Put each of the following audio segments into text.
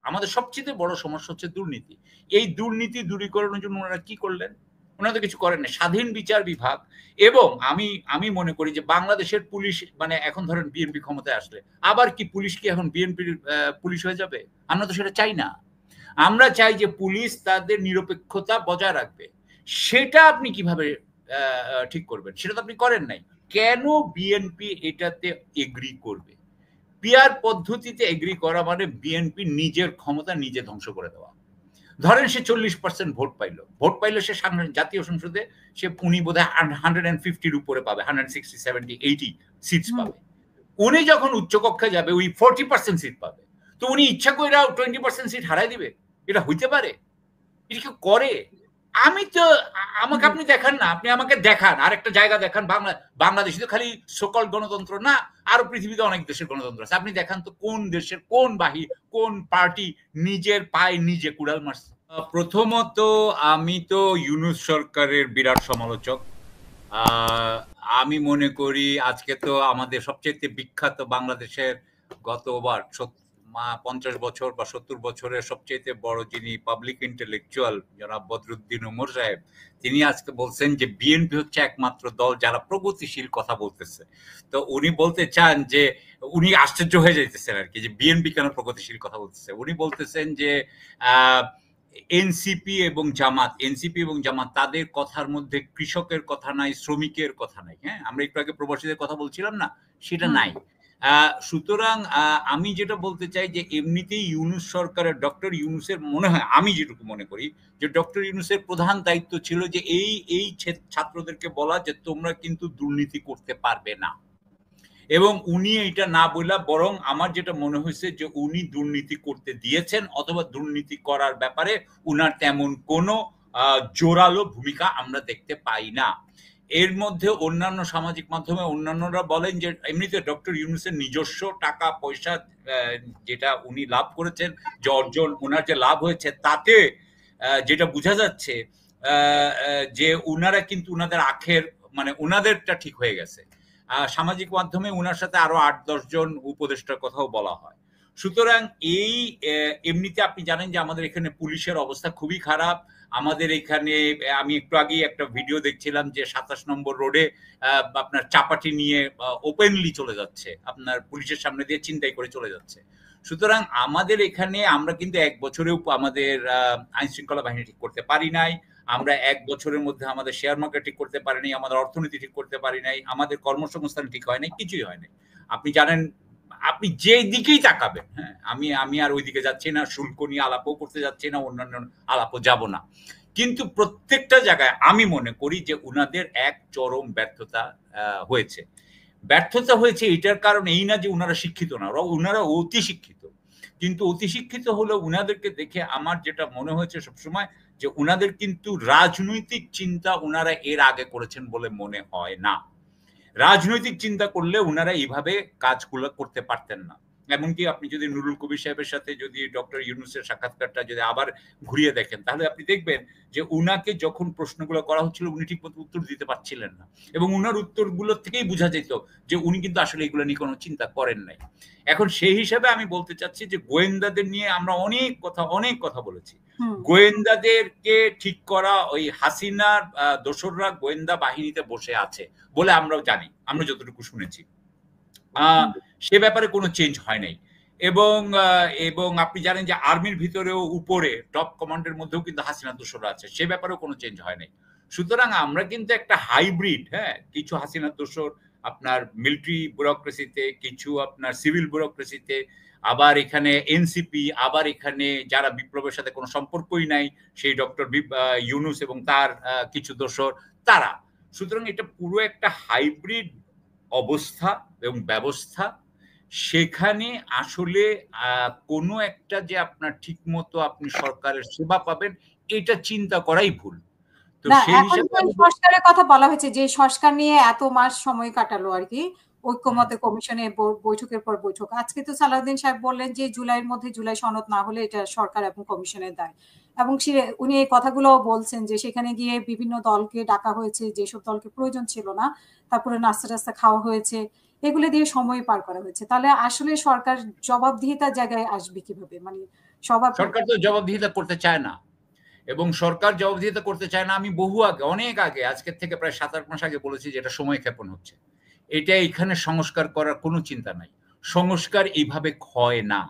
আমাদের সবচেয়ে বড় সমস্যা হচ্ছে দুর্নীতি। এই দুর্নীতি দূরীকরণের জন্য ওনারা কি করলেন? ওনারা তো কিছু করেন নাই। স্বাধীন বিচার বিভাগ এবং আমি মনে করি যে বাংলাদেশের পুলিশ মানে এখন ধরেন বিএনপি ক্ষমতায় আসলে আবার কি পুলিশ কি এখন বিএনপির পুলিশ হয়ে যাবে? আমরা তো সেটা চাই না। আমরা চাই যে পুলিশ তাদের নিরপেক্ষতা বজায় রাখবে। সেটা আপনি কিভাবে ঠিক করবেন? সেটা তো আপনি করেন নাই। কেন বিএনপি এটাতে এগ্রি করবে? পিয়ার পদ্ধতিতে এগ্রি করা মানে বিএনপি নিজের ক্ষমতা নিজে ধ্বংস করে দেওয়া। ধরেন সে 40% ভোট পাইল। ভোট পাইলে সে জাতীয় সংসদে সে উনি বোধহয় 150 উপরে পাবে। 160, 70, 80 সিটস পাবে। উনি যখন উচ্চ কক্ষে যাবে ওই 40% সিট পাবে। তো উনি ইচ্ছা করে 20% সিট হারাই দিবে। এটা হইতে পারে? এটা কেউ করে? আমি তো আমাকে আপনি দেখান না, আপনি আমাকে দেখান আরেকটা জায়গা দেখান বাংলাদেশে তো খালি সকল গণতন্ত্র না, আরো পৃথিবীতে অনেক দেশের গণতন্ত্র আছে। আপনি দেখান তো কোন দেশের কোন পার্টি নিজের পায়ে নিজে কুড়াল মারছে। প্রথমত আমি তো ইউনূস সরকারের বিরাট সমালোচক। আমি মনে করি আজকে তো আমাদের সবচেয়ে বিখ্যাত বাংলাদেশের গতবার 50 বছর বা 70 বছরের সবচেয়ে বড় যিনি পাবলিক ইন্টেলেকচুয়াল জনাব বদরুদ্দিন উমর সাহেব, তিনি আজকে বলছেন যে বিএনপি হচ্ছে একমাত্র দল যারা প্রগতিশীল কথা বলতেছে। তো উনি বলতে চান যে উনি আশ্চর্য হয়ে যাইতেছেন আর কি যে বিএনপি কেন প্রগতিশীল কথা বলতেছে। উনি বলতেছেন যে এনসিপি এবং জামাত তাদের কথার মধ্যে কৃষকের কথা নাই, শ্রমিকের কথা নাই। হ্যাঁ, আমরা একটু আগে প্রবাসীদের কথা বলছিলাম না, সেটা নাই। সুতরাং আমি যেটা বলতে চাই যে এমনিতেই ইউনূস সরকারের ডক্টর ইউনূসের মনে হয়, আমি যেটুকু মনে করি যে ডক্টর ইউনূসের প্রধান দায়িত্ব ছিল যে এই ছাত্রদেরকে বলা যে তোমরা কিন্তু দুর্নীতি করতে পারবে না। এবং উনি এটা না বলা, বরং আমার যেটা মনে হয়েছে যে উনি দুর্নীতি করতে দিয়েছেন অথবা দুর্নীতি করার ব্যাপারে উনার তেমন কোনো জোরালো ভূমিকা আমরা দেখতে পাই না। এর মধ্যে অন্যান্য সামাজিক মাধ্যমে অন্যান্যরা বলেন যে এমনিতে ডক্টর ইউনূসের নিজস্ব টাকা পয়সা যেটা উনি লাভ করেছেন, যে অর্জন ওনার যে লাভ হয়েছে, তাতে যেটা বোঝা যাচ্ছে যে উনারা কিন্তু উনাদের আখের মানে উনাদেরটা ঠিক হয়ে গেছে। সামাজিক মাধ্যমে উনার সাথে আরো 8-10 জন উপদেষ্টার কথাও বলা হয়। সুতরাং এই এমনিতে আপনি জানেন যে আমাদের এখানে পুলিশের অবস্থা খুবই খারাপ। আমাদের এখানে আমি একটু আগেই একটা ভিডিও দেখছিলাম যে 27 নম্বর রোডে আপনার চাপাটি নিয়ে ওপেনলি চলে যাচ্ছে, আপনার পুলিশের সামনে দিয়ে ছিনতাই করে চলে যাচ্ছে। সুতরাং আমাদের এখানে আমরা কিন্তু 1 বছরেও আমাদের আইন শৃঙ্খলা বাহিনী ঠিক করতে পারি নাই। আমরা 1 বছরের মধ্যে আমাদের শেয়ার মার্কেট ঠিক করতে পারি নাই, আমাদের অর্থনীতি ঠিক করতে পারি নাই, আমাদের কর্মসংস্থান ঠিক হয় নাই, কিছুই হয় নাই। আপনি জানেন, আপনি যে দিকেই তাকাবেন, হ্যাঁ, আমি আর ওই দিকে যাচ্ছি না, শুল্ক নিয়ে আলাপও করতে যাচ্ছি না, অন্যান্য আলাপও যাব না। কিন্তু প্রত্যেকটা জায়গায় আমি মনে করি যে উনাদের এক চরম ব্যর্থতা হয়েছে। ব্যর্থতা হয়েছে এটার কারণ এই না যে উনারা শিক্ষিত না, উনারা অতি শিক্ষিত। কিন্তু অতি শিক্ষিত হলেও উনাদেরকে দেখে আমার যেটা মনে হয়েছে সবসময় যে উনাদের কিন্তু রাজনৈতিক চিন্তা উনারা এর আগে করেছেন বলে মনে হয় না। রাজনৈতিক চিন্তা করলে উনারা এইভাবে কাজগুলো করতে পারতেন না। এমনকি আপনি যদি নুরুল কবির সাহেবের সাথে যদি ডক্টর ইউনূসের সাক্ষাৎকারটা যদি আবার ঘুরিয়ে দেখেন, তাহলে আপনি দেখবেন যে উনাকে যখন প্রশ্নগুলো করা হচ্ছিল উনি ঠিকমতো উত্তর দিতে পারছিলেন না, এবং উনার উত্তরগুলো থেকেই বোঝা যেত যে উনি কিন্তু আসলে এগুলো নিয়ে কোনো চিন্তা করেন নাই। এখন সেই হিসাবে আমি বলতে চাচ্ছি যে গোয়েন্দাদের নিয়ে আমরা অনেক কথা বলেছি। গোয়েন্দাদেরকে ঠিক করা, ওই হাসিনার দোসররা গোয়েন্দা বাহিনীতে বসে আছে বলে আমরাও জানি, আমরা যতটুকু শুনেছি। সে ব্যাপারে কোনো চেঞ্জ হয় নাই। এবং আপনি জানেন যে আর্মির ভিতরেও উপরে টপ কমান্ডের মধ্যেও কিন্তু হাসিনা দোসররা আছে, সে ব্যাপারেও কোনো চেঞ্জ হয় নাই। সুতরাং আমরা কিন্তু একটা হাইব্রিড, হ্যাঁ, কিছু হাসিনা দোসর আপনার মিলিটারি ব্যুরোক্রেসিতে, কিছু আপনার সিভিল ব্যুরোক্রেসিতে, আবার এখানে এনসিপি, আবার এখানে যারা বিপ্লবের সাথে কোনো সম্পর্কই নাই, সেই ডক্টর ইউনূস এবং তার কিছু দোসর তারা। সুতরাং এটা পুরো একটা হাইব্রিড অবস্থা এবং ব্যবস্থা। সেখানে আসলে কোনো একটা যে আপনার ঠিক মতো আপনি সরকারের সেবা পাবেন, এটা চিন্তা করাই ভুল। তো সেই হিসাবে সংস্কারের কথা বলা হয়েছে, যে সংস্কার নিয়ে এত মাস সময় কাটালো আর কি, ঐক্যমত্য কমিশনে বৈঠকের পর বৈঠক। আজকে তো সালাউদ্দিন সাহেব বললেন যে জুলাইয়ের মধ্যে জুলাই সনদ না হলে এটা সরকার এবং কমিশনের দায়, এবং উনি এই কথাগুলো বলছেন যে সেখানে গিয়ে বিভিন্ন দলকে ডাকা হয়েছে, যেসব দলকে প্রয়োজন ছিল না, তারপরে নাস্তা টাস্তা খাওয়া হয়েছে, এগুলো দিয়ে সময় পার করা হয়েছে। তাহলে আসলে সরকার জবাবদিহিতার জায়গায় আসবে কিভাবে? মানে সবার সরকার তো জবাবদিহিতা করতে চায় না, এবং সরকার জবাবদিহিতা করতে চায় না। আমি বহু আগে, অনেক আগে, আজকের থেকে প্রায় 7-8 মাস আগে বলেছি যে এটা সময় ক্ষেপণ হচ্ছে। এটা এখানে সংস্কার করার কোনো চিন্তা নাই। সংস্কার এইভাবে হয় না।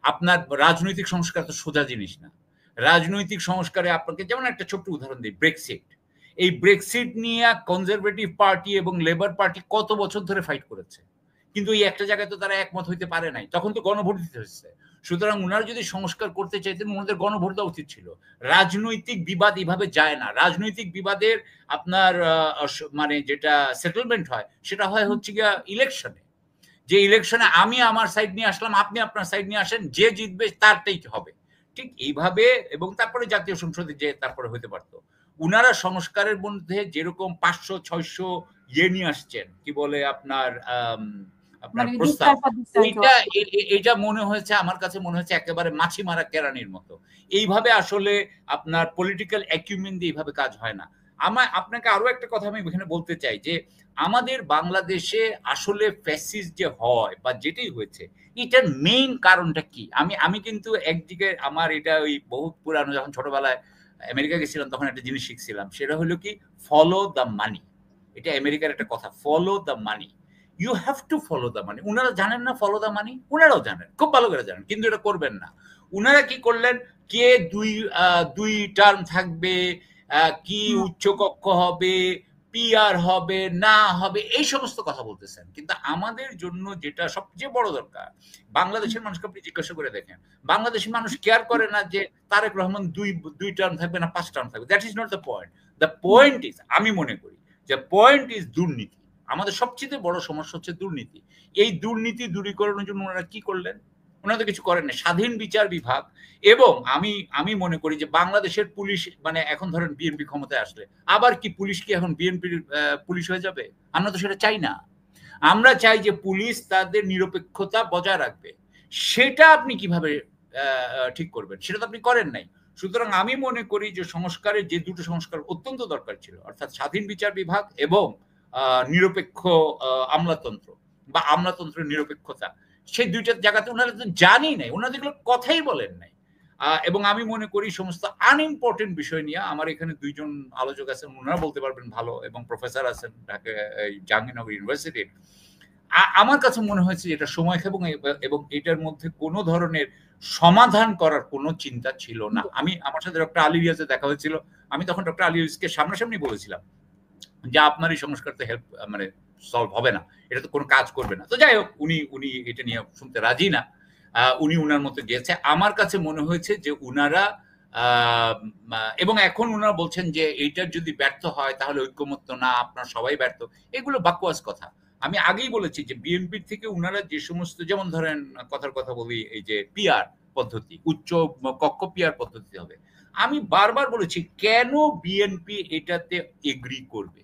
আপনার রাজনৈতিক সংস্কার তো সোজা জিনিস না। রাজনৈতিক সংস্কারে আপনাকে যেমন একটা ছোট্ট উদাহরণ দিই, ব্রেক্সিট। এই ব্রেক্সিট নিয়ে কনজারভেটিভ পার্টি এবং লেবার পার্টি কত বছর ধরে ফাইট করেছে, কিন্তু এই একটা জায়গায় তো তারা একমত হইতে পারে নাই। তখন তো গণভোট দিতে হচ্ছে। সুতরাং উনারা যদি সংস্কার করতে চাইতেন ওনাদের গণভোট দেওয়া উচিত ছিল। রাজনৈতিক বিবাদ এভাবে যায় না। রাজনৈতিক বিবাদের আপনার মানে যেটা সেটেলমেন্ট হয় সেটা হয় হচ্ছে গিয়া ইলেকশনে। যে ইলেকশনে আমি আমার সাইড নিয়ে আসলাম, আপনি আপনার সাইড নিয়ে আসেন, যে জিতবে তারটাই হবে। ঠিক এইভাবে, এবং তারপরে জাতীয় সংসদে যে তারপরে হতে পারত। উনারা সংস্কারের মধ্যে যেরকম 500-600 ইয়ে নিয়ে আসছেন, কি বলে আপনার আপনার প্রস্তাব, এইটা মনে হয়েছে, আমার কাছে মনে হয়েছে একেবারে মাছি মারা কেরানির মতো। এইভাবে আসলে আপনার পলিটিক্যাল অ্যাকিউমেন্ট দিয়ে এইভাবে কাজ হয় না। আপনাকে আরো একটা কথা আমি এখানে বলতে চাই যে আমাদের বাংলাদেশে আসলে ফ্যাসিস্ট যে হয় বা যেটাই হয়েছে, এটার মেইন কারণটা কি? আমি কিন্তু একদিকে আমার এটা ওই বহুত পুরানো, যখন ছোটবেলায় আমেরিকা গেছিলাম তখন একটা জিনিস শিখছিলাম, সেটা হলো কি ফলো দ্য মানি। এটা আমেরিকার একটা কথা, follow the money. You have to follow the money. উনারা জানেন না ফলো দ্য মানি? উনারাও জানেন, খুব ভালো করে জানেন, কিন্তু এটা করবেন না। উনারা কি করলেন, কে দুই টার্ম থাকবে, কি উচ্চকক্ষ হবে, পিআর হবে না হবে, এই সমস্ত কথা বলতেছেন। কিন্তু আমাদের জন্য যেটা সবচেয়ে বড় দরকার, বাংলাদেশের মানুষকে আপনি জিজ্ঞাসা করে দেখেন, বাংলাদেশের মানুষ কেয়ার করে না যে তারেক রহমান দুই টার্ম থাকবে না 5 টার্ম থাকবে। That is not the point. The point is, আমি মনে করি যে পয়েন্ট ইজ দুর্নীতি। আমাদের সবচেয়ে বড় সমস্যা হচ্ছে দুর্নীতি। এই দুর্নীতি দূরীকরণের জন্য ওনারা কি করলেন? ওনারা তো কিছু করেন না। স্বাধীন বিচার বিভাগ, এবং আমি মনে করি যে বাংলাদেশের পুলিশ, মানে এখন ধরেন বিএনপি ক্ষমতায় আসলে আবার কি পুলিশ কি এখন বিএনপির পুলিশ হয়ে যাবে? আমরা তো সেটা চাই না। আমরা চাই যে পুলিশ তাদের নিরপেক্ষতা বজায় রাখবে। সেটা আপনি কিভাবে ঠিক করবেন? সেটা তো আপনি করেন নাই। সুতরাং আমি মনে করি যে সংস্কারের যে দুটো সংস্কার অত্যন্ত দরকার ছিল, অর্থাৎ স্বাধীন বিচার বিভাগ এবং নিরপেক্ষ আমলাতন্ত্র বা আমলাতন্ত্রের নিরপেক্ষতা, সেই দুইটা জায়গাতে ওনারা তো জানি নাই, ওনাদের কথাই বলেন নাই। এবং আমি মনে করি সমস্ত আনইম্পর্টেন্ট বিষয় নিয়ে আমার এখানে দুইজন আলোচক আছেন, ওনারা বলতে পারবেন ভালো, এবং প্রফেসর আছেন ঢাকা জাহাঙ্গীরনগর ইউনিভার্সিটির। আমার কাছে মনে হয়েছে এটা সময় এবং এটার মধ্যে কোনো ধরনের সমাধান করার কোনো চিন্তা ছিল না। আমার সাথে ডক্টর আলী রিয়াজে দেখা হয়েছিল, আমি তখন ডক্টর আলী রিয়াজকে সামনাসামনি বলেছিলাম যে আপনার এই সংস্কার তো হেল্প মানে সলভ হবে না, এটা তো কোনো কাজ করবে না। তো যাই হোক, উনি এটা নিয়ে শুনতে রাজি না। উনি উনার মতো গিয়েছে। আমার কাছে মনে হয়েছে যে উনারা এবং এখন উনারা বলছেন যে এইটার যদি ব্যর্থ হয় তাহলে ঐক্যমত্য না, আপনার সবাই ব্যর্থ। এগুলো বাকওয়াস কথা। আমি আগেই বলেছি যে বিএনপির থেকে উনারা যে সমস্ত, যেমন ধরেন কথার কথা বলি, এই যে পিআর পদ্ধতি, উচ্চ কক্ষ পিআর পদ্ধতি হবে, আমি বারবার বলেছি কেন বিএনপি এটাতে এগ্রি করবে?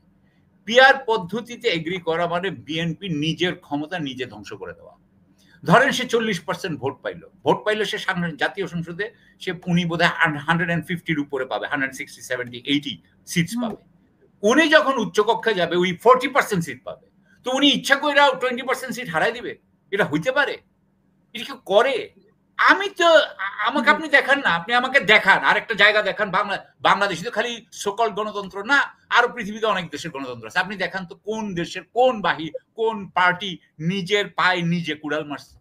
পিআর পদ্ধতিতে এগ্রি করা মানে বিএনপি নিজের ক্ষমতা নিজে ধ্বংস করে দেওয়া। ধরেন সে 40% ভোট পাইলো সে জাতীয় সংসদে, সে উনি বোধহয় 150-র উপরে পাবে, 160-70-80 সিটস পাবে। উনি যখন উচ্চকক্ষে যাবে ওই 40% সিট পাবে। তো উনি ইচ্ছা করে 20% সিট হারাই দিবে? এটা হইতে পারে? এটা কি করে? আমাকে আপনি দেখান না, আপনি আমাকে দেখান আরেকটা জায়গা দেখান। বাংলাদেশে তো খালি সকল গণতন্ত্র না, আরো পৃথিবীতে অনেক দেশের গণতন্ত্র আছে। আপনি দেখান তো কোন দেশের কোন কোন পার্টি নিজের পায়ে নিজে কুড়াল মারছে।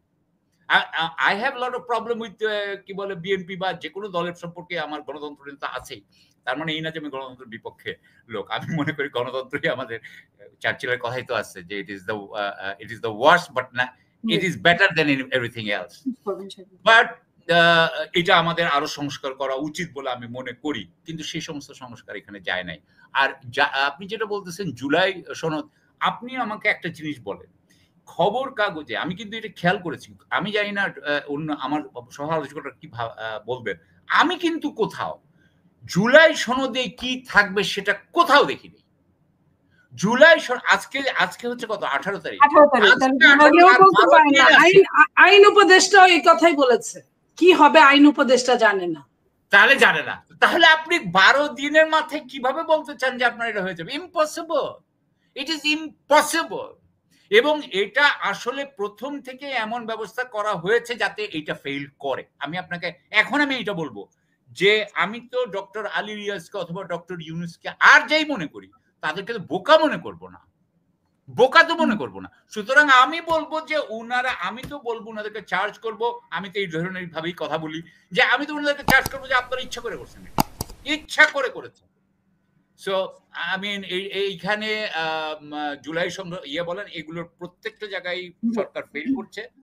I have lot of problem with কি বলে বিএনপি বা যে কোনো দলের সম্পর্কে আমার গণতন্ত্র কিন্তু আছেই। তার মানে এই না যে আমি গণতন্ত্রের বিপক্ষে লোক। আমি মনে করি গণতন্ত্রই আমাদের, চার্চিলের কথাই তো আছে যে it is the worst but না, it is better than everything else. But এটা আমাদের আরো সংস্কার করা উচিত বলে আমি মনে করি, কিন্তু সেই সমস্ত সংস্কার এখানে যায় নাই। আর আপনি যেটা বলতেছেন জুলাই সনদ, আপনি আমাকে একটা জিনিস বলেন, খবর কাগজে আমি কিন্তু এটা খেয়াল করেছি, আমি জানি না অন্য আমার সহ আলোচকরা কি বলবেন, আমি কিন্তু কোথাও জুলাই সনদে কি থাকবে সেটা কোথাও দেখিনি। জুলাই আজকে হচ্ছে কত, 18 তারিখ। আইন উপদেষ্টা এই কথাই বলেছে, কি হবে আইন উপদেষ্টা জানে না। তাহলে জানে না, তাহলে আপনি 12 দিনের মাথায় কিভাবে বলতে চান যে আপনার এটা হয়ে যাবে? Impossible, it is impossible. এবং এটা আসলে প্রথম থেকে এমন ব্যবস্থা করা হয়েছে যাতে এটা ফেল করে। আমি আপনাকে এখন আমি এটা বলবো যে আমি তো ডক্টর আলী রিয়াজকে অথবা ডক্টর ইউনূসকে আর যাই মনে করি তাদেরকে তো বোকা মনে করব না, বোকা তো মনে করবো না। সুতরাং আমি বলবো যে উনারা, আমি তো বলবো উনাদেরকে চার্জ করব, আমি তো এই ধরনের ভাবেই কথা বলি যে আমি তো উনাদেরকে চার্জ করবো যে আপনারা ইচ্ছা করে করছেন, ইচ্ছা করে করেছেন। সো আই মিন এইখানে জুলাই ইয়ে বলেন, এগুলোর প্রত্যেকটা জায়গায় সরকার ফেল করছে।